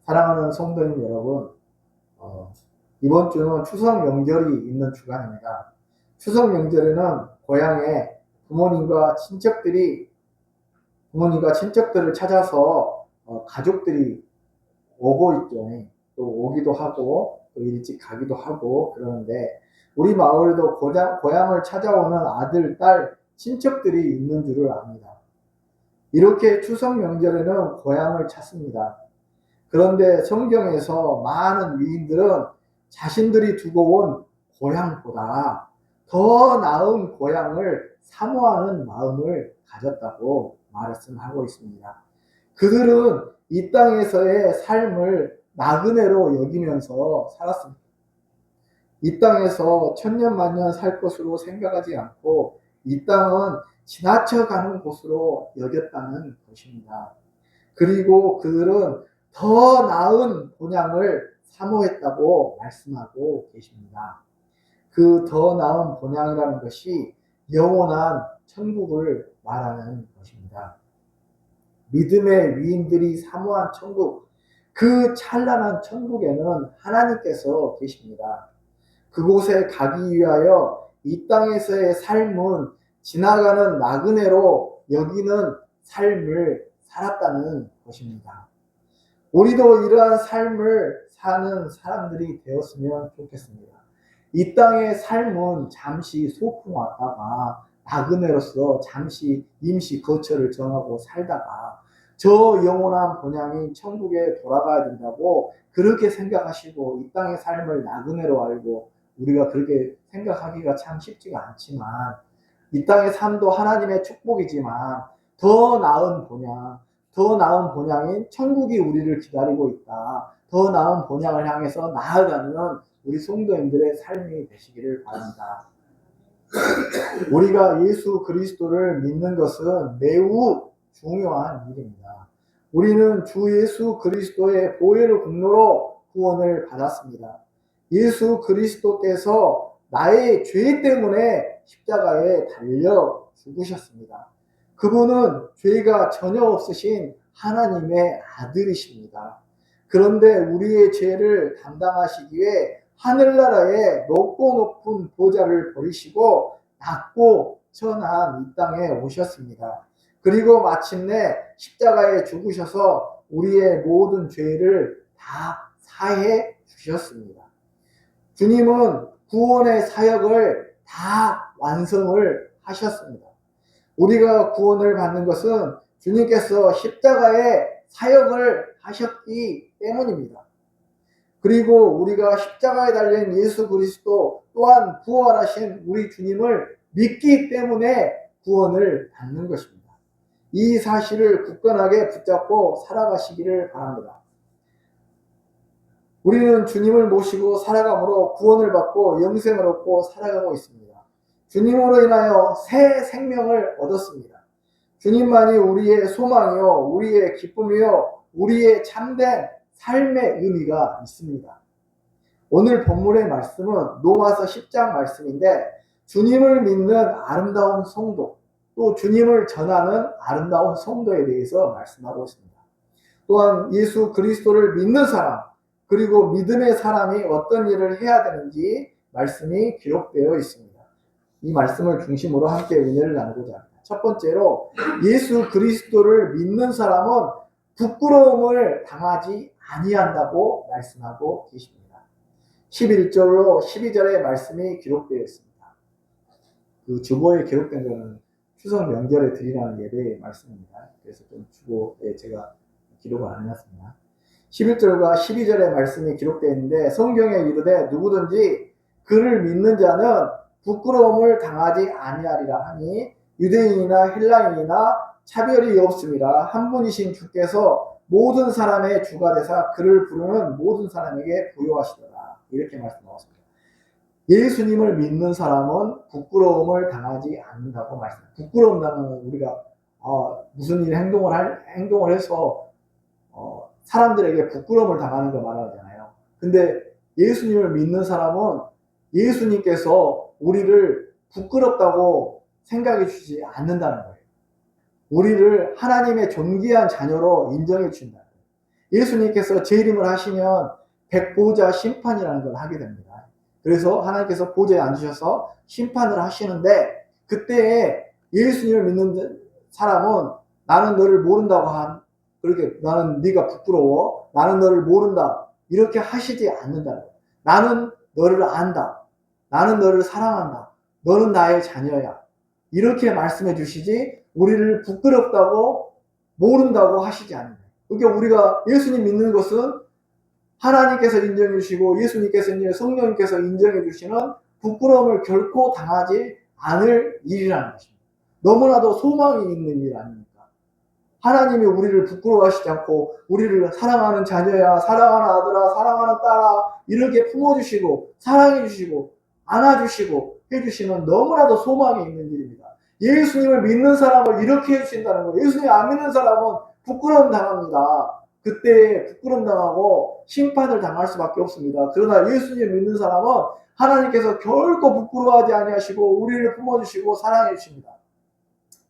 사랑하는 성도님 여러분, 이번 주는 추석 명절이 있는 주간입니다. 추석 명절에는 고향에 부모님과 친척들을 찾아서 가족들이 오고 있죠. 또 오기도 하고 또 일찍 가기도 하고 그러는데, 우리 마을에도 고향을 찾아오는 아들, 딸, 친척들이 있는 줄을 압니다. 이렇게 추석 명절에는 고향을 찾습니다. 그런데 성경에서 많은 위인들은 자신들이 두고 온 고향보다 더 나은 고향을 사모하는 마음을 가졌다고 말씀하고 있습니다. 그들은 이 땅에서의 삶을 나그네로 여기면서 살았습니다. 이 땅에서 천년만년 살 것으로 생각하지 않고 이 땅은 지나쳐가는 곳으로 여겼다는 것입니다. 그리고 그들은 더 나은 본향을 사모했다고 말씀하고 계십니다. 그 더 나은 본향이라는 것이 영원한 천국을 말하는 것입니다. 믿음의 위인들이 사모한 천국, 그 찬란한 천국에는 하나님께서 계십니다. 그곳에 가기 위하여 이 땅에서의 삶은 지나가는 나그네로 여기는 삶을 살았다는 것입니다. 우리도 이러한 삶을 사는 사람들이 되었으면 좋겠습니다. 이 땅의 삶은 잠시 소풍 왔다가 나그네로서 잠시 임시 거처를 정하고 살다가 저 영원한 본향인 천국에 돌아가야 된다고 그렇게 생각하시고 이 땅의 삶을 나그네로 알고, 우리가 그렇게 생각하기가 참 쉽지가 않지만 이 땅의 삶도 하나님의 축복이지만 더 나은 본향인 천국이 우리를 기다리고 있다. 더 나은 본향을 향해서 나아가는 우리 성도님들의 삶이 되시기를 바랍니다. 우리가 예수 그리스도를 믿는 것은 매우 중요한 일입니다. 우리는 주 예수 그리스도의 보혈의 공로로 구원을 받았습니다. 예수 그리스도께서 나의 죄 때문에 십자가에 달려 죽으셨습니다. 그분은 죄가 전혀 없으신 하나님의 아들이십니다. 그런데 우리의 죄를 담당하시기에 하늘나라의 높고 높은 보좌를 버리시고 낮고 천한 이 땅에 오셨습니다. 그리고 마침내 십자가에 죽으셔서 우리의 모든 죄를 다 사해 주셨습니다. 주님은 구원의 사역을 다 완성을 하셨습니다. 우리가 구원을 받는 것은 주님께서 십자가에 사역을 하셨기 때문입니다. 그리고 우리가 십자가에 달린 예수 그리스도 또한 부활하신 우리 주님을 믿기 때문에 구원을 받는 것입니다. 이 사실을 굳건하게 붙잡고 살아가시기를 바랍니다. 우리는 주님을 모시고 살아감으로 구원을 받고 영생을 얻고 살아가고 있습니다. 주님으로 인하여 새 생명을 얻었습니다. 주님만이 우리의 소망이요, 우리의 기쁨이요, 우리의 참된 삶의 의미가 있습니다. 오늘 본문의 말씀은 로마서 10장 말씀인데, 주님을 믿는 아름다운 성도, 또 주님을 전하는 아름다운 성도에 대해서 말씀하고 있습니다. 또한 예수 그리스도를 믿는 사람, 그리고 믿음의 사람이 어떤 일을 해야 되는지 말씀이 기록되어 있습니다. 이 말씀을 중심으로 함께 은혜를 나누고자 합니다. 첫 번째로, 예수 그리스도를 믿는 사람은 부끄러움을 당하지 아니한다고 말씀하고 계십니다. 11절로 12절의 말씀이 기록되어 있습니다. 그 주보에 기록된 것은 추석 명절에 드리라는 예배의 말씀입니다. 그래서 좀 주보에 제가 기록을 안 해놨습니다. 11절과 12절의 말씀이 기록되어 있는데, 성경에 이르되 누구든지 그를 믿는 자는 부끄러움을 당하지 아니하리라 하니 유대인이나 헬라인이나 차별이 없음이라 한 분이신 주께서 모든 사람의 주가 되사 그를 부르는 모든 사람에게 부요하시더라. 이렇게 말씀하셨습니다. 예수님을 믿는 사람은 부끄러움을 당하지 않는다고 말씀합니다. 부끄러움 당하면 우리가 무슨 일 행동을 해서 사람들에게 부끄러움을 당하는 걸 말하잖아요. 근데 예수님을 믿는 사람은 예수님께서 우리를 부끄럽다고 생각해 주지 않는다는 거예요. 우리를 하나님의 존귀한 자녀로 인정해 주신다는 거예요. 예수님께서 재림을 하시면 백보자 심판이라는 걸 하게 됩니다. 그래서 하나님께서 보좌에 앉으셔서 심판을 하시는데, 그때에 예수님을 믿는 사람은 나는 너를 모른다고 그렇게 나는 네가 부끄러워, 나는 너를 모른다, 이렇게 하시지 않는다. 나는 너를 안다, 나는 너를 사랑한다, 너는 나의 자녀야, 이렇게 말씀해 주시지 우리를 부끄럽다고 모른다고 하시지 않는다. 그러니까 우리가 예수님 믿는 것은 하나님께서 인정해 주시고 예수님께서 성령님께서 인정해 주시는 부끄러움을 결코 당하지 않을 일이라는 것입니다. 너무나도 소망이 있는 일 아닙니까? 하나님이 우리를 부끄러워하시지 않고 우리를 사랑하는 자녀야, 사랑하는 아들아, 사랑하는 딸아, 이렇게 품어주시고 사랑해주시고 안아주시고 해주시는 너무나도 소망이 있는 일입니다. 예수님을 믿는 사람을 이렇게 해주신다는 거예요. 예수님 안 믿는 사람은 부끄러움 당합니다. 그때 부끄러움 당하고 심판을 당할 수밖에 없습니다. 그러나 예수님 믿는 사람은 하나님께서 결코 부끄러워하지 아니하시고 우리를 품어주시고 사랑해 주십니다.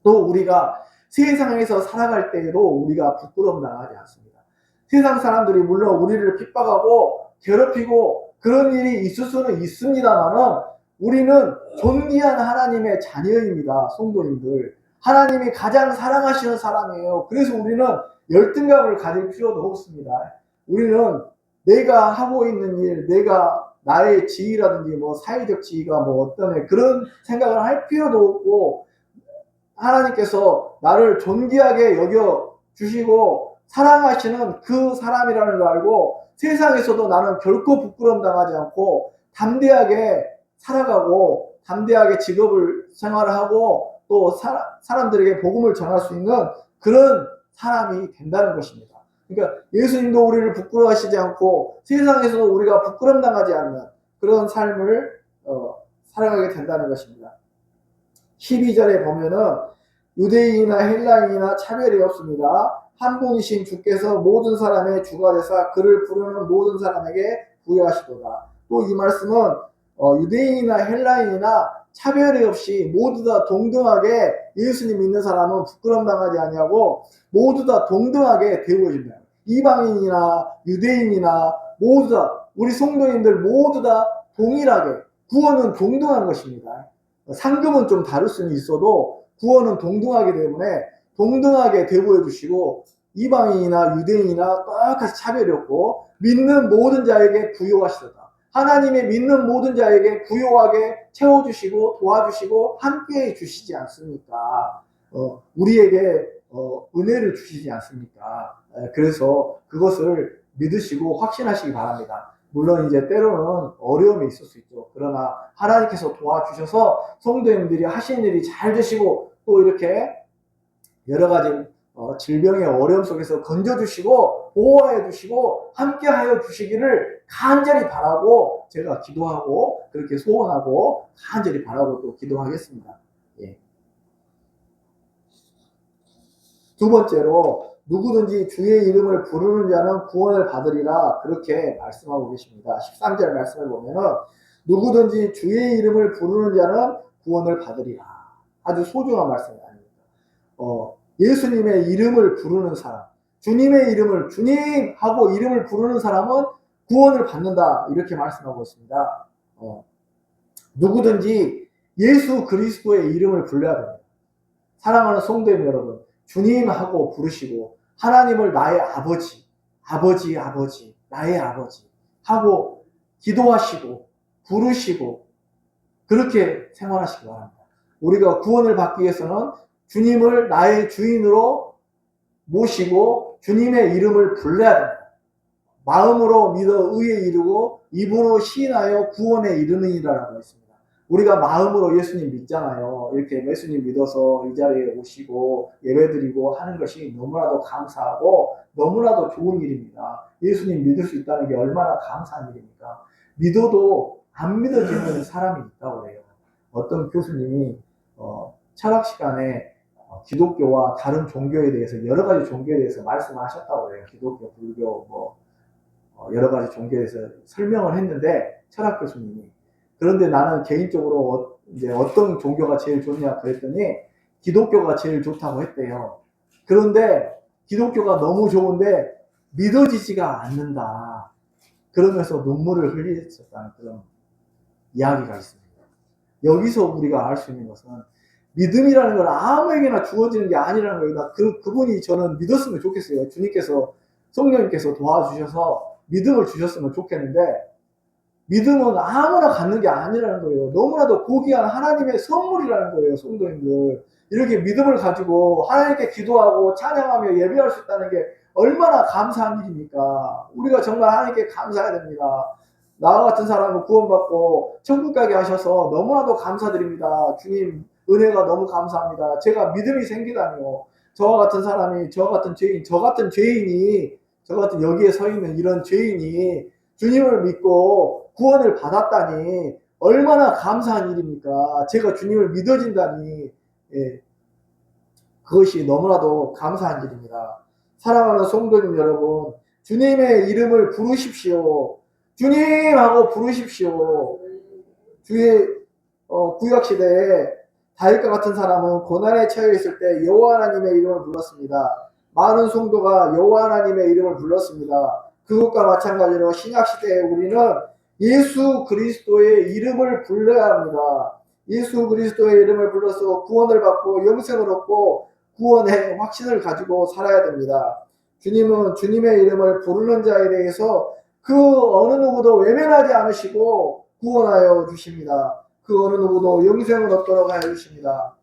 또 우리가 세상에서 살아갈 때에도 우리가 부끄러움 당하지 않습니다. 세상 사람들이 물론 우리를 핍박하고 괴롭히고 그런 일이 있을 수는 있습니다만은 우리는 존귀한 하나님의 자녀입니다. 성도님들, 하나님이 가장 사랑하시는 사람이에요. 그래서 우리는 열등감을 가질 필요도 없습니다. 우리는 내가 하고 있는 일, 내가 나의 지위라든지 사회적 지위가 어떤 그런 생각을 할 필요도 없고, 하나님께서 나를 존귀하게 여겨 주시고 사랑하시는 그 사람이라는 걸 알고 세상에서도 나는 결코 부끄러움 당하지 않고 담대하게 살아가고 담대하게 직업을 생활을 하고 또 사람들에게 복음을 전할 수 있는 그런 사람이 된다는 것입니다. 그러니까 예수님도 우리를 부끄러워하시지 않고 세상에서도 우리가 부끄러움 당하지 않는 그런 삶을 살아가게 된다는 것입니다. 12절에 보면은 유대인이나 헬라인이나 차별이 없습니다. 한 분이신 주께서 모든 사람의 주가 되사 그를 부르는 모든 사람에게 부여하시도다. 또 이 말씀은 유대인이나 헬라인이나 차별이 없이 모두 다 동등하게 예수님 믿는 사람은 부끄러움 당하지 아니하고 모두 다 동등하게 대우해준다. 이방인이나 유대인이나 모두 다 우리 성도님들 모두 다 동일하게 구원은 동등한 것입니다. 상급은 좀 다를 수는 있어도 구원은 동등하기 때문에 동등하게 대우해 주시고 이방인이나 유대인이나 똑같이 차별이 없고 믿는 모든 자에게 부여하시도다. 하나님의 믿는 모든 자에게 부여하게 채워주시고 도와주시고 함께해 주시지 않습니까? 우리에게 은혜를 주시지 않습니까? 그래서 그것을 믿으시고 확신하시기 바랍니다. 물론 이제 때로는 어려움이 있을 수 있죠. 그러나 하나님께서 도와주셔서 성도님들이 하시는 일이 잘 되시고 또 이렇게 여러 가지 질병의 어려움 속에서 건져주시고 보호해 주시고 함께하여 주시기를 간절히 바라고 제가 기도하고 그렇게 소원하고 간절히 바라고 또 기도하겠습니다. 예. 두 번째로 누구든지 주의 이름을 부르는 자는 구원을 받으리라 그렇게 말씀하고 계십니다. 13절 말씀을 보면은 누구든지 주의 이름을 부르는 자는 구원을 받으리라. 아주 소중한 말씀이 아닙니다. 예수님의 이름을 부르는 사람, 주님의 이름을 주님 하고 이름을 부르는 사람은 구원을 받는다 이렇게 말씀하고 있습니다. 누구든지 예수 그리스도의 이름을 불러야 됩니다. 사랑하는 성도님 여러분, 주님 하고 부르시고 하나님을 나의 아버지, 아버지, 아버지, 나의 아버지 하고 기도하시고 부르시고 그렇게 생활하시기 바랍니다. 우리가 구원을 받기 위해서는 주님을 나의 주인으로 모시고 주님의 이름을 불러야 됩니다. 마음으로 믿어 의에 이르고 입으로 시인하여 구원에 이르느니라라고 했습니다. 우리가 마음으로 예수님 믿잖아요. 이렇게 예수님 믿어서 이 자리에 오시고 예배드리고 하는 것이 너무나도 감사하고 너무나도 좋은 일입니다. 예수님 믿을 수 있다는 게 얼마나 감사한 일입니까? 믿어도 안 믿어지는 사람이 있다고 해요. 어떤 교수님이 철학 시간에 기독교와 다른 종교에 대해서 여러 가지 종교에 대해서 말씀하셨다고 해요. 기독교, 불교, 여러 가지 종교에 대해서 설명을 했는데 철학 교수님이 그런데 나는 개인적으로 이제 어떤 종교가 제일 좋냐 그랬더니 기독교가 제일 좋다고 했대요. 그런데 기독교가 너무 좋은데 믿어지지가 않는다. 그러면서 눈물을 흘렸었다는 그런 이야기가 있습니다. 여기서 우리가 알 수 있는 것은 믿음이라는 건 아무에게나 주어지는 게 아니라는 거예요. 그분이 저는 믿었으면 좋겠어요. 주님께서, 성령님께서 도와주셔서 믿음을 주셨으면 좋겠는데, 믿음은 아무나 갖는 게 아니라는 거예요. 너무나도 고귀한 하나님의 선물이라는 거예요, 성도님들. 이렇게 믿음을 가지고 하나님께 기도하고 찬양하며 예배할 수 있다는 게 얼마나 감사한 일입니까? 우리가 정말 하나님께 감사해야 됩니다. 나와 같은 사람은 구원받고 천국 가게 하셔서 너무나도 감사드립니다. 주님 은혜가 너무 감사합니다. 제가 믿음이 생기다니요. 저와 같은 사람이, 저 같은 죄인, 저 같은 여기에 서 있는 이런 죄인이 주님을 믿고 구원을 받았다니 얼마나 감사한 일입니까? 제가 주님을 믿어진다니, 예, 그것이 너무나도 감사한 일입니다. 사랑하는 성도님 여러분, 주님의 이름을 부르십시오. 주님 하고 부르십시오. 주의 구약시대에 다윗과 같은 사람은 고난에 처해 있을 때 여호와 하나님의 이름을 불렀습니다. 많은 성도가 여호와 하나님의 이름을 불렀습니다. 그것과 마찬가지로 신약시대에 우리는 예수 그리스도의 이름을 불러야 합니다. 예수 그리스도의 이름을 불러서 구원을 받고 영생을 얻고 구원의 확신을 가지고 살아야 됩니다. 주님은 주님의 이름을 부르는 자에 대해서 그 어느 누구도 외면하지 않으시고 구원하여 주십니다. 그 어느 누구도 영생을 얻도록 하여 주십니다.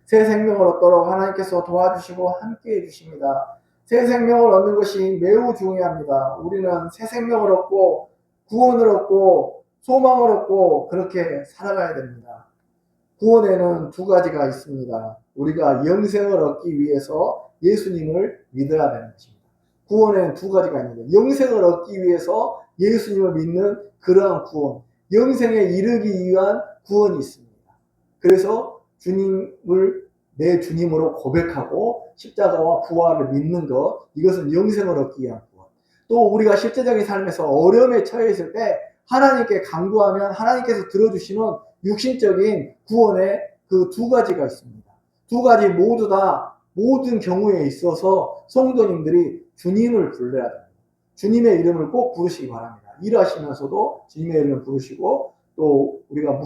새 생명을 얻도록 하나님께서 도와주시고 함께해 주십니다. 새 생명을 얻는 것이 매우 중요합니다. 우리는 새 생명을 얻고 구원을 얻고 소망을 얻고 그렇게 살아가야 됩니다. 구원에는 두 가지가 있습니다. 우리가 영생을 얻기 위해서 예수님을 믿어야 되는 것입니다. 구원에는 두 가지가 있는데, 영생을 얻기 위해서 예수님을 믿는 그러한 구원, 영생에 이르기 위한 구원이 있습니다. 그래서 주님을 내 주님으로 고백하고 십자가와 부활을 믿는 것, 이것은 영생을 얻기 위한 구원. 또 우리가 실제적인 삶에서 어려움에 처해 있을 때 하나님께 간구하면 하나님께서 들어주시는 육신적인 구원의 그 두 가지가 있습니다. 두 가지 모두 다 모든 경우에 있어서 성도님들이 주님을 불러야 됩니다. 주님의 이름을 꼭 부르시기 바랍니다. 일하시면서도 주님의 이름을 부르시고, 또 우리가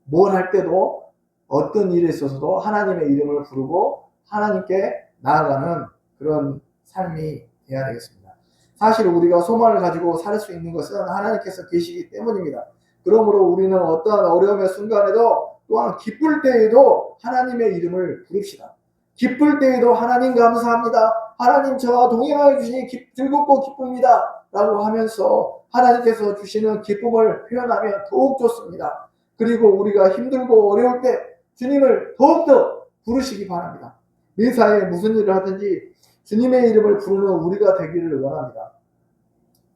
뭘 할 때도 어떤 일에 있어서도 하나님의 이름을 부르고 하나님께 나아가는 그런 삶이 되어야 되겠습니다. 사실 우리가 소망을 가지고 살 수 있는 것은 하나님께서 계시기 때문입니다. 그러므로 우리는 어떠한 어려움의 순간에도, 또한 기쁠 때에도 하나님의 이름을 부릅시다. 기쁠 때에도 하나님 감사합니다. 하나님 저와 동행하여 주시니 즐겁고 기쁩니다. 라고 하면서 하나님께서 주시는 기쁨을 표현하면 더욱 좋습니다. 그리고 우리가 힘들고 어려울 때 주님을 더욱더 부르시기 바랍니다. 매사에 무슨 일을 하든지 주님의 이름을 부르는 우리가 되기를 원합니다.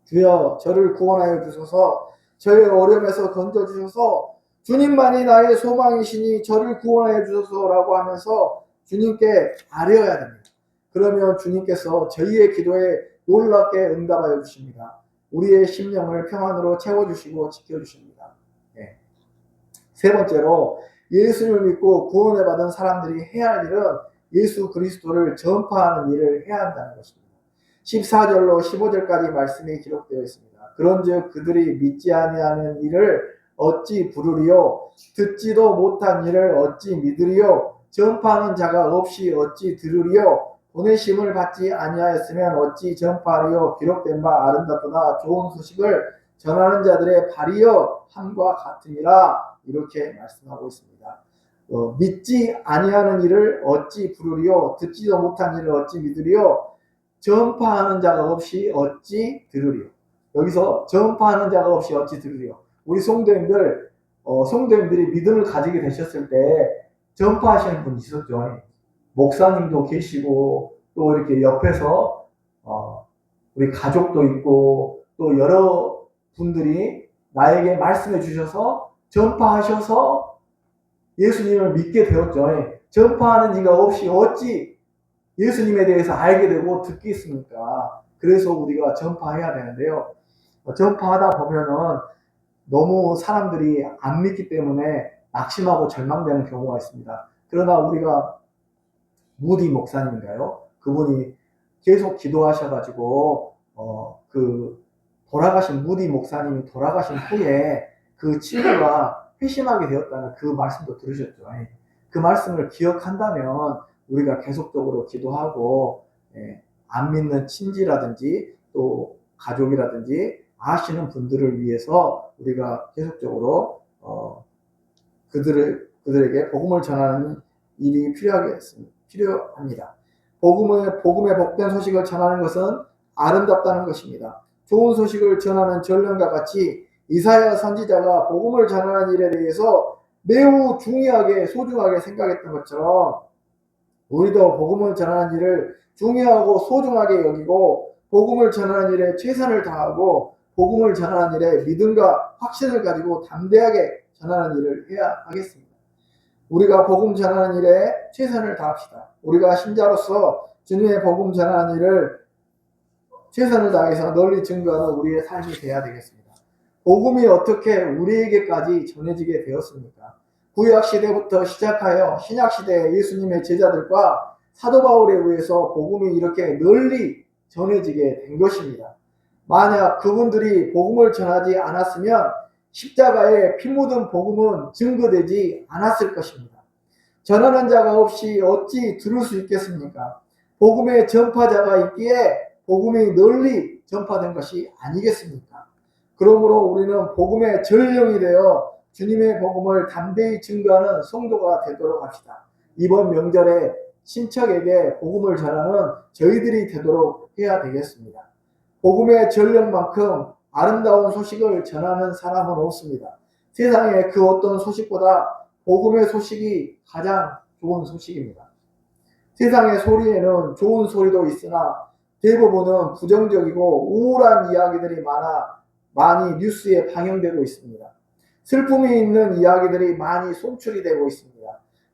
주여 저를 구원하여 주소서, 저의 어려움에서 건져주셔서 주님만이 나의 소망이시니 저를 구원하여 주소서라고 하면서 주님께 아뢰어야 됩니다. 그러면 주님께서 저희의 기도에 놀랍게 응답하여 주십니다. 우리의 심령을 평안으로 채워주시고 지켜주십니다. 네. 세 번째로, 예수를 믿고 구원을 받은 사람들이 해야 할 일은 예수 그리스도를 전파하는 일을 해야 한다는 것입니다. 14절로 15절까지 말씀이 기록되어 있습니다. 그런즉 그들이 믿지 아니하는 일을 어찌 부르리요? 듣지도 못한 일을 어찌 믿으리요? 전파하는 자가 없이 어찌 들으리요? 보내심을 받지 아니하였으면 어찌 전파하리요? 기록된 바 아름답도다 좋은 소식을 전하는 자들의 발이여 함과 같으니라. 이렇게 말씀하고 있습니다. 믿지 아니하는 일을 어찌 부르리요? 듣지도 못한 일을 어찌 믿으리요? 전파하는 자가 없이 어찌 들으리요? 여기서 전파하는 자가 없이 어찌 들으리요? 우리 성도님들이 믿음을 가지게 되셨을 때 전파하시는 분이 있었죠. 목사님도 계시고, 또 이렇게 옆에서 우리 가족도 있고, 또 여러 분들이 나에게 말씀해 주셔서 전파하셔서 예수님을 믿게 되었죠. 전파하는 이가 없이 어찌 예수님에 대해서 알게 되고 듣겠습니까? 그래서 우리가 전파해야 되는데요. 전파하다 보면은 너무 사람들이 안 믿기 때문에 낙심하고 절망되는 경우가 있습니다. 그러나 우리가 무디 목사님인가요? 그분이 계속 기도하셔가지고 그 돌아가신 무디 목사님이 돌아가신 후에 그 친구가 회심하게 되었다는 그 말씀도 들으셨죠. 그 말씀을 기억한다면 우리가 계속적으로 기도하고 안 믿는 친지라든지 또 가족이라든지 아시는 분들을 위해서 우리가 계속적으로 그들에게 복음을 전하는 일이 필요합니다. 복음의 복된 소식을 전하는 것은 아름답다는 것입니다. 좋은 소식을 전하는 전령과 같이 이사야 선지자가 복음을 전하는 일에 대해서 매우 중요하게 소중하게 생각했던 것처럼 우리도 복음을 전하는 일을 중요하고 소중하게 여기고 복음을 전하는 일에 최선을 다하고 복음을 전하는 일에 믿음과 확신을 가지고 담대하게 전하는 일을 해야 하겠습니다. 우리가 복음 전하는 일에 최선을 다합시다. 우리가 신자로서 주님의 복음 전하는 일을 최선을 다해서 널리 증거하는 우리의 삶이 되어야 되겠습니다. 복음이 어떻게 우리에게까지 전해지게 되었습니까? 구약시대부터 시작하여 신약시대 예수님의 제자들과 사도 바울에 의해서 복음이 이렇게 널리 전해지게 된 것입니다. 만약 그분들이 복음을 전하지 않았으면 십자가에 피 묻은 복음은 증거되지 않았을 것입니다. 전하는 자가 없이 어찌 들을 수 있겠습니까? 복음의 전파자가 있기에 복음이 널리 전파된 것이 아니겠습니까? 그러므로 우리는 복음의 전령이 되어 주님의 복음을 담대히 증거하는 성도가 되도록 합시다. 이번 명절에 친척에게 복음을 전하는 저희들이 되도록 해야 되겠습니다. 복음의 전령만큼 아름다운 소식을 전하는 사람은 없습니다. 세상에 그 어떤 소식보다 복음의 소식이 가장 좋은 소식입니다. 세상의 소리에는 좋은 소리도 있으나 대부분은 부정적이고 우울한 이야기들이 많이 뉴스에 방영되고 있습니다. 슬픔이 있는 이야기들이 많이 송출이 되고 있습니다.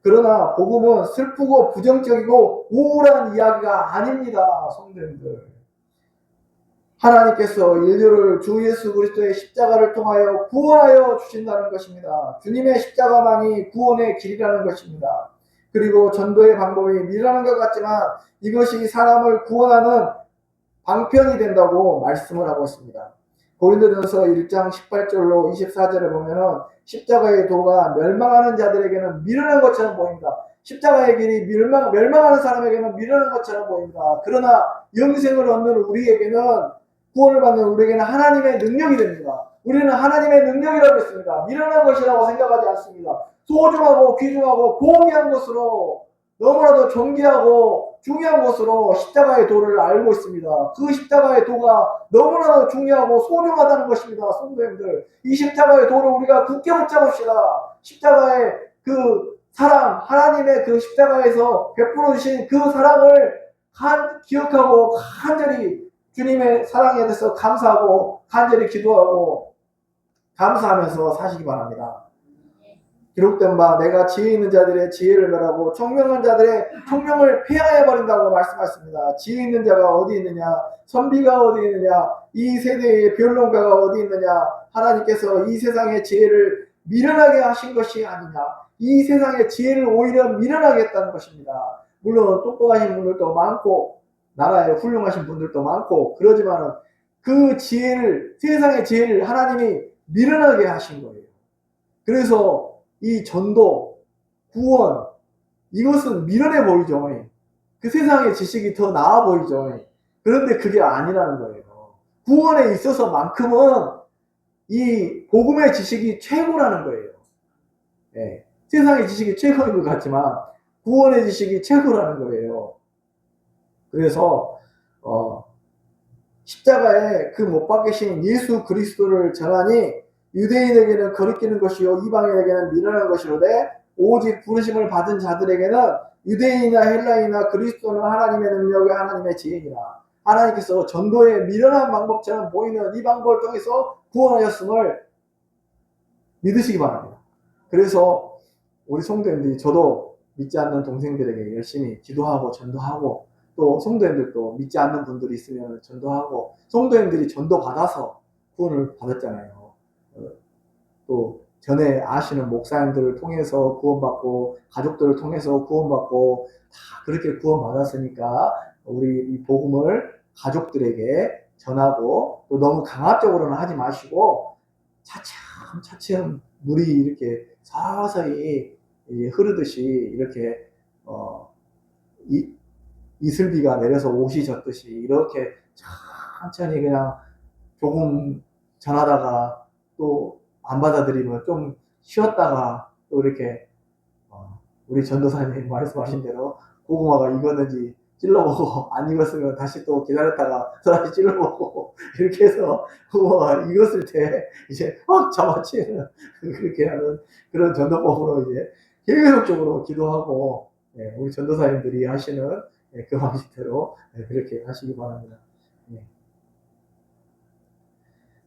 그러나 복음은 슬프고 부정적이고 우울한 이야기가 아닙니다. 성도님들, 하나님께서 인류를 주 예수 그리스도의 십자가를 통하여 구원하여 주신다는 것입니다. 주님의 십자가만이 구원의 길이라는 것입니다. 그리고 전도의 방법이 미련한 것 같지만 이것이 사람을 구원하는 방편이 된다고 말씀을 하고 있습니다. 고린도전서 1장 18절로 24절에 보면은 십자가의 도가 멸망하는 자들에게는 미련한 것처럼 보입니다. 십자가의 길이 멸망하는 사람에게는 미련한 것처럼 보입니다. 그러나 영생을 얻는 우리에게는, 구원을 받는 우리에게는 하나님의 능력이 됩니다. 우리는 하나님의 능력이라고 했습니다. 미련한 것이라고 생각하지 않습니다. 소중하고 귀중하고 고귀한 것으로, 너무나도 존귀하고 중요한 것으로 십자가의 도를 알고 있습니다. 그 십자가의 도가 너무나도 중요하고 소중하다는 것입니다. 성도님들, 이 십자가의 도를 우리가 굳게 붙잡읍시다. 십자가의 그 사랑, 하나님의 그 십자가에서 베풀어 주신 그 사랑을 기억하고 간절히 주님의 사랑에 대해서 감사하고 간절히 기도하고 감사하면서 사시기 바랍니다. 기록된 바 내가 지혜 있는 자들의 지혜를 멸하고 총명한 자들의 총명을 폐하해버린다고 말씀하셨습니다. 지혜 있는 자가 어디 있느냐, 선비가 어디 있느냐, 이 세대의 변론가가 어디 있느냐. 하나님께서 이 세상의 지혜를 미련하게 하신 것이 아니냐, 이 세상의 지혜를 오히려 미련하게 했다는 것입니다. 물론 똑똑하신 분들도 많고 나라에 훌륭하신 분들도 많고 그러지만 그 지혜를, 세상의 지혜를 하나님이 미련하게 하신 거예요. 그래서 이 전도, 구원, 이것은 미련해 보이죠. 그 세상의 지식이 더 나아 보이죠. 그런데 그게 아니라는 거예요. 구원에 있어서만큼은 이 복음의 지식이 최고라는 거예요. 네. 세상의 지식이 최고인 것 같지만 구원의 지식이 최고라는 거예요. 그래서 십자가에 그 못 박히신 예수 그리스도를 전하니 유대인에게는 거리끼는 것이요 이방인에게는 미련한 것이로되 오직 부르심을 받은 자들에게는 유대인이나 헬라인이나 그리스도는 하나님의 능력이 하나님의 지혜니라. 하나님께서 전도의 미련한 방법처럼 보이는 이 방법을 통해서 구원하셨음을 믿으시기 바랍니다. 그래서 우리 성도님들이, 저도 믿지 않는 동생들에게 열심히 기도하고 전도하고, 또 성도님들도 믿지 않는 분들이 있으면 전도하고, 성도님들이 전도 받아서 구원을 받았잖아요. 또 전에 아시는 목사님들을 통해서 구원받고 가족들을 통해서 구원받고 다 그렇게 구원받았으니까 우리 이 복음을 가족들에게 전하고 또 너무 강압적으로는 하지 마시고 차츰차츰 물이 이렇게 서서히 흐르듯이 이렇게 이슬비가 내려서 옷이 젖듯이 이렇게 천천히 그냥 조금 전하다가 또 안 받아들이면 좀 쉬었다가 또 이렇게 우리 전도사님이 말씀하신 대로 고구마가 익었는지 찔러보고 안 익었으면 다시 또 기다렸다가 다시 찔러보고 이렇게 해서 고구마가 익었을 때 이제 확 잡아치는 그렇게 하는 그런 전도법으로 이제 계속적으로 기도하고 우리 전도사님들이 하시는 그 방식대로 그렇게 하시기 바랍니다.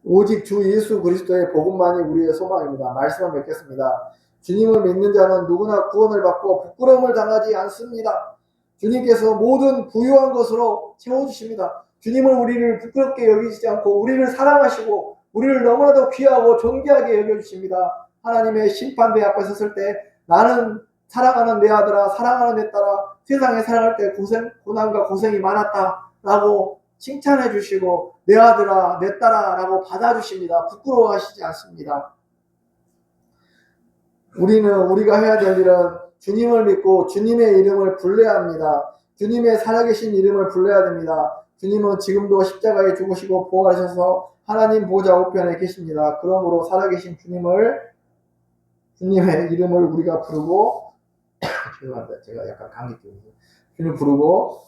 오직 주 예수 그리스도의 복음만이 우리의 소망입니다. 말씀을 맺겠습니다. 주님을 믿는 자는 누구나 구원을 받고 부끄러움을 당하지 않습니다. 주님께서 모든 부유한 것으로 채워주십니다. 주님은 우리를 부끄럽게 여기지 않고 우리를 사랑하시고 우리를 너무나도 귀하고 존귀하게 여겨주십니다. 하나님의 심판대 앞에 섰을 때 나는 사랑하는 내 아들아, 사랑하는 내 딸아, 세상에 살아갈 때 고난과 고생이 많았다 라고 칭찬해 주시고 내 아들아, 내 딸아 라고 받아주십니다. 부끄러워하시지 않습니다. 우리가 해야 될 일은 주님을 믿고 주님의 이름을 불러야 합니다. 주님의 살아계신 이름을 불러야 됩니다. 주님은 지금도 십자가에 죽으시고 부활하셔서 하나님 보좌 우편에 계십니다. 그러므로 살아계신 주님의 이름을 우리가 부르고 죄송합니다. 제가 약간 감기 때문에 주님 부르고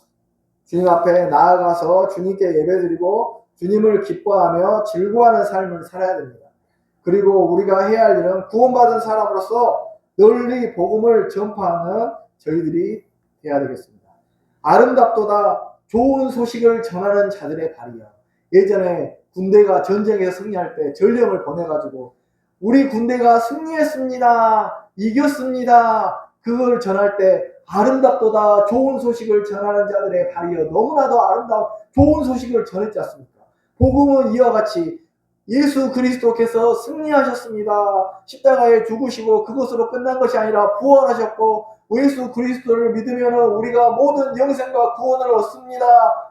주님 앞에 나아가서 주님께 예배드리고 주님을 기뻐하며 즐거워하는 삶을 살아야 됩니다. 그리고 우리가 해야 할 일은 구원받은 사람으로서 널리 복음을 전파하는 저희들이 해야 되겠습니다. 아름답도다 좋은 소식을 전하는 자들의 발이요. 예전에 군대가 전쟁에서 승리할 때 전령을 보내가지고 우리 군대가 승리했습니다. 이겼습니다. 그걸 전할 때 아름답도다 좋은 소식을 전하는 자들의 발이여. 너무나도 아름다운 좋은 소식을 전했지 않습니까? 복음은 이와 같이 예수 그리스도께서 승리하셨습니다. 십자가에 죽으시고 그것으로 끝난 것이 아니라 부활하셨고 예수 그리스도를 믿으면 우리가 모든 영생과 구원을 얻습니다.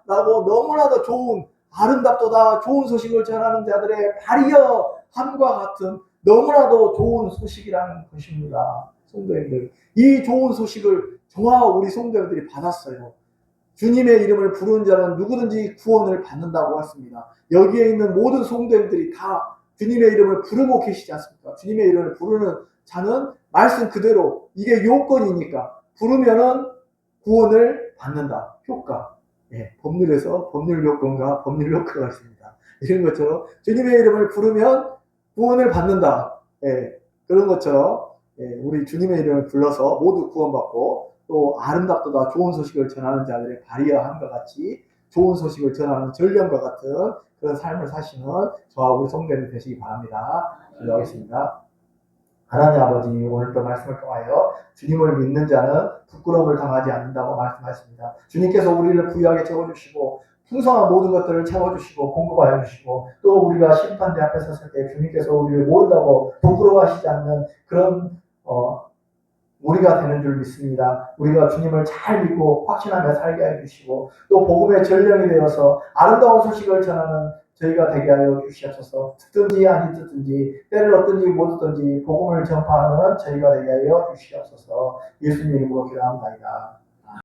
라고 너무나도 좋은 아름답도다 좋은 소식을 전하는 자들의 발이여 함과 같은 너무나도 좋은 소식이라는 것입니다. 성도님들, 이 좋은 소식을 저와 우리 성도님들이 받았어요. 주님의 이름을 부르는 자는 누구든지 구원을 받는다고 했습니다. 여기에 있는 모든 성도님들이 다 주님의 이름을 부르고 계시지 않습니까? 주님의 이름을 부르는 자는 말씀 그대로 이게 요건이니까 부르면은 구원을 받는다. 효과. 법률에서 법률 요건과 법률 효과가 있습니다. 이런 것처럼 주님의 이름을 부르면 구원을 받는다. 그런 것처럼 우리 주님의 이름을 불러서 모두 구원받고 또 아름답도다 좋은 소식을 전하는 자들의 발휘함과 같이 좋은 소식을 전하는 전령과 같은 그런 삶을 사시는 저와 우리 성도님들 되시기 바랍니다. 기도하겠습니다. 하나님 아버지, 오늘도 말씀을 통하여 주님을 믿는 자는 부끄러움을 당하지 않는다고 말씀하셨습니다. 주님께서 우리를 부유하게 채워주시고 풍성한 모든 것들을 채워주시고 공급하여 주시고 또 우리가 심판대 앞에 섰을 때 주님께서 우리를 모른다고 부끄러워하시지 않는 그런 우리가 되는 줄 믿습니다. 우리가 주님을 잘 믿고 확신하며 살게 해주시고 또 복음의 전령이 되어서 아름다운 소식을 전하는 저희가 되게 하여 주시옵소서. 듣든지 아니 듣든지 때를 얻든지 못 얻든지 복음을 전파하는 저희가 되게 하여 주시옵소서. 예수님 이름으로 기도합니다.